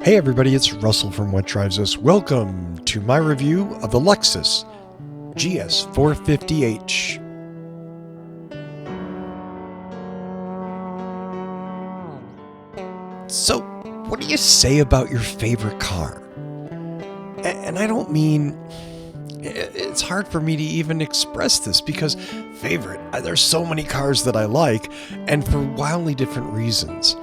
Hey everybody, it's Russell from What Drives Us. Welcome to my review of the Lexus GS450h. So, what do you say about your favorite car? And I don't mean, it's hard for me to even express this because favorite, there's so many cars that I like and for wildly different reasons.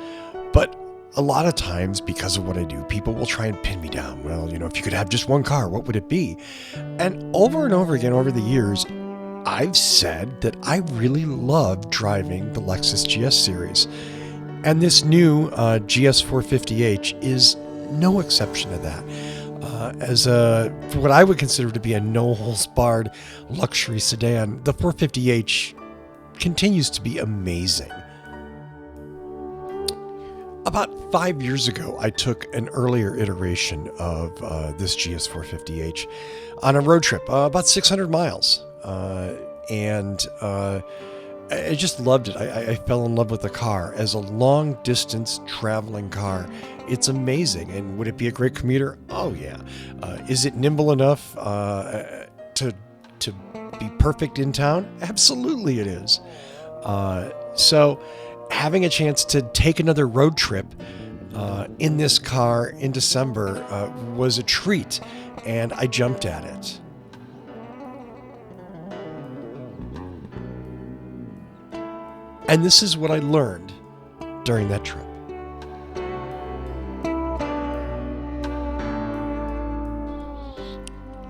But a lot of times, because of what I do, people will try and pin me down. Well, if you could have just one car, what would it be? And over again over the years, I've said that I really love driving the Lexus GS series. And this new GS450h is no exception to that. For what I would consider to be a no-holds-barred luxury sedan, the 450h continues to be amazing. About 5 years ago, I took an earlier iteration of this GS450h on a road trip, about 600 miles. And I just loved it. I fell in love with the car. As a long-distance traveling car, it's amazing. And would it be a great commuter? Oh, yeah. Is it nimble enough to be perfect in town? Absolutely it is. So having a chance to take another road trip in this car in December was a treat, and I jumped at it. And this is what I learned during that trip.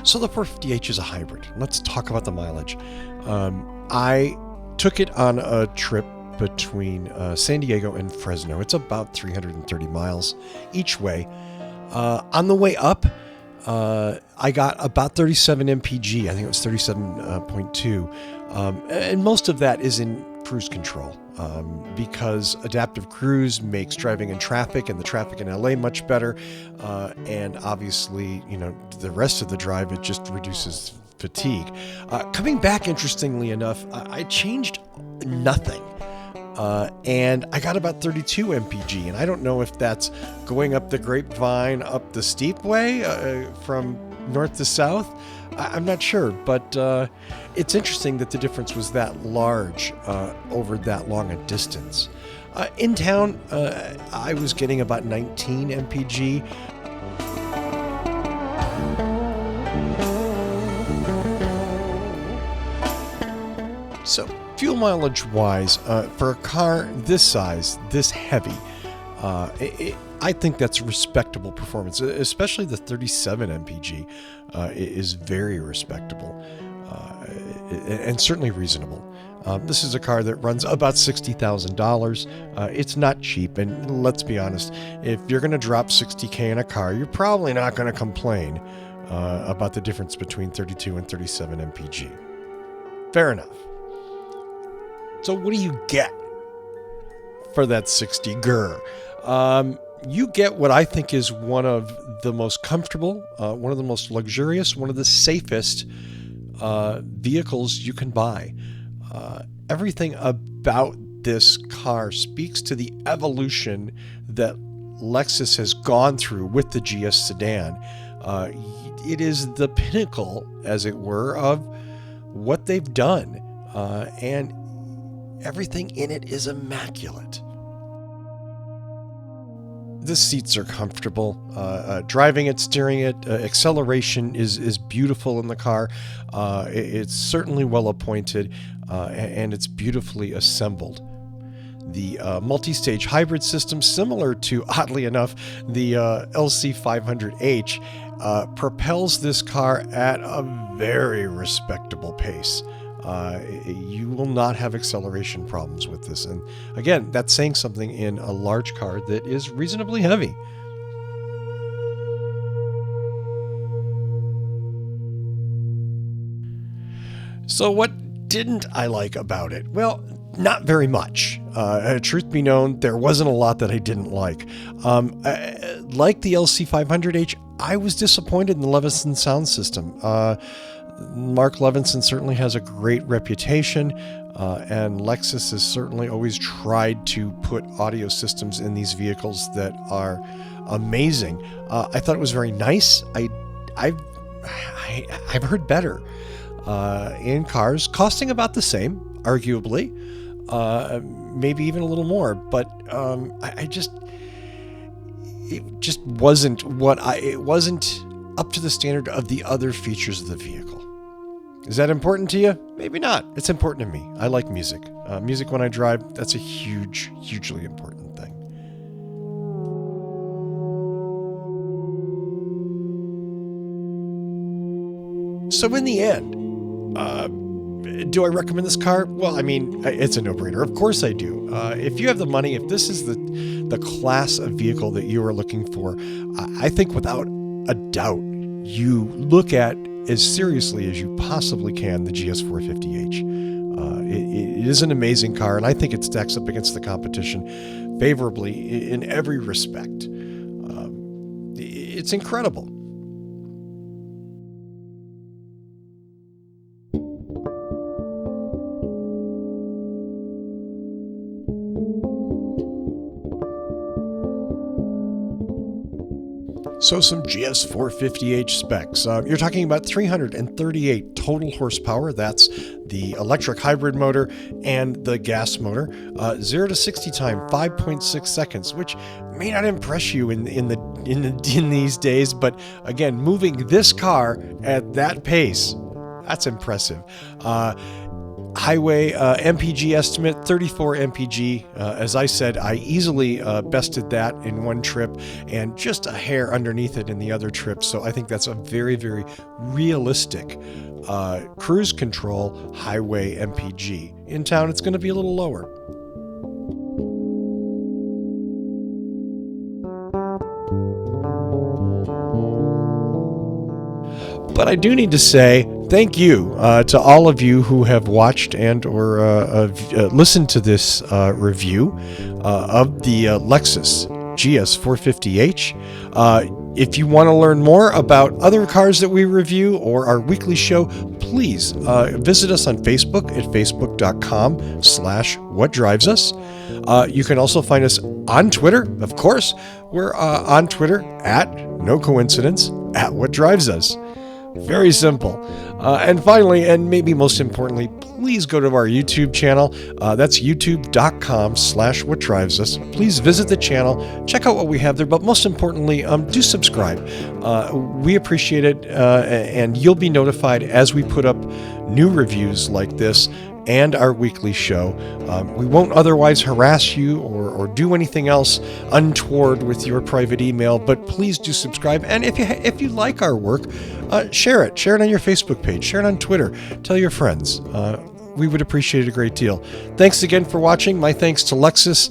So the 450h is a hybrid. Let's talk about the mileage. I took it on a trip between San Diego and Fresno. It's about 330 miles each way. On the way up, I got about 37 mpg. I think it was 37.2. And most of that is in cruise control because adaptive cruise makes driving in traffic and the traffic in LA much better. And obviously, the rest of the drive, it just reduces fatigue. Coming back, interestingly enough, I changed nothing. And I got about 32 mpg, and I don't know if that's going up the grapevine up the steep way from north to south. I'm not sure, but it's interesting that the difference was that large over that long a distance. In town, I was getting about 19 mpg. So, fuel mileage wise, for a car this size, this heavy, I think that's respectable performance, especially the 37 mpg is very respectable and certainly reasonable. This is a car that runs about $60,000. It's not cheap, and let's be honest, if you're going to drop $60K in a car, you're probably not going to complain about the difference between 32 and 37 mpg. Fair enough. So what do you get for that 60 grr? You get what I think is one of the most comfortable, one of the most luxurious, one of the safest vehicles you can buy. Everything about this car speaks to the evolution that Lexus has gone through with the GS sedan. It is the pinnacle, as it were, of what they've done, and everything in it is immaculate. The seats are comfortable. Driving it, steering it, acceleration is beautiful in the car. It's certainly well appointed, and it's beautifully assembled. The multi-stage hybrid system, similar to, oddly enough, the LC500h, propels this car at a very respectable pace. You will not have acceleration problems with this. And again, that's saying something in a large car that is reasonably heavy. So what didn't I like about it? Well, not very much. Truth be known, there wasn't a lot that I didn't like. Like the LC500h, I was disappointed in the Levinson sound system. Mark Levinson certainly has a great reputation. And Lexus has certainly always tried to put audio systems in these vehicles that are amazing. I thought it was very nice. I've heard better in cars costing about the same, arguably, maybe even a little more. But it just wasn't it wasn't up to the standard of the other features of the vehicle. Is that important to you? Maybe not. It's important to me. I like music. Music when I drive, that's a hugely important thing. So in the end, do I recommend this car? Well, I mean, it's a no-brainer. Of course I do. If you have the money, if this is the class of vehicle that you are looking for, I think without a doubt, you look at as seriously as you possibly can the GS450h. It is an amazing car, and I think it stacks up against the competition favorably in every respect. It's incredible. So some GS450h specs. You're talking about 338 total horsepower. That's the electric hybrid motor and the gas motor. 0 to 60 time 5.6 seconds, which may not impress you in these days, but again, moving this car at that pace, that's impressive. Highway MPG estimate 34 MPG. As I said, I easily bested that in one trip and just a hair underneath it in the other trip. So I think that's a very, very realistic cruise control highway MPG. In town, it's going to be a little lower. But I do need to say thank you to all of you who have watched and or listened to this review of the Lexus GS450h. If you want to learn more about other cars that we review or our weekly show, please visit us on Facebook at facebook.com/whatdrivesus. You can also find us on Twitter. Of course, we're on Twitter at no coincidence at what drives us. Very simple. And finally, and maybe most importantly, please go to our YouTube channel. That's youtube.com/whatdrivesus. Please visit the channel, check out what we have there, but most importantly, do subscribe. We appreciate it, and you'll be notified as we put up new reviews like this and our weekly show. We won't otherwise harass you or do anything else untoward with your private email, but please do subscribe. And if you like our work, share it. Share it on your Facebook page. Share it on Twitter. Tell your friends. We would appreciate it a great deal. Thanks again for watching. My thanks to Lexus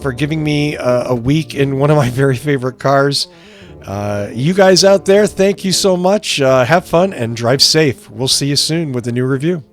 for giving me a week in one of my very favorite cars. You guys out there, thank you so much. Have fun and drive safe. We'll see you soon with a new review.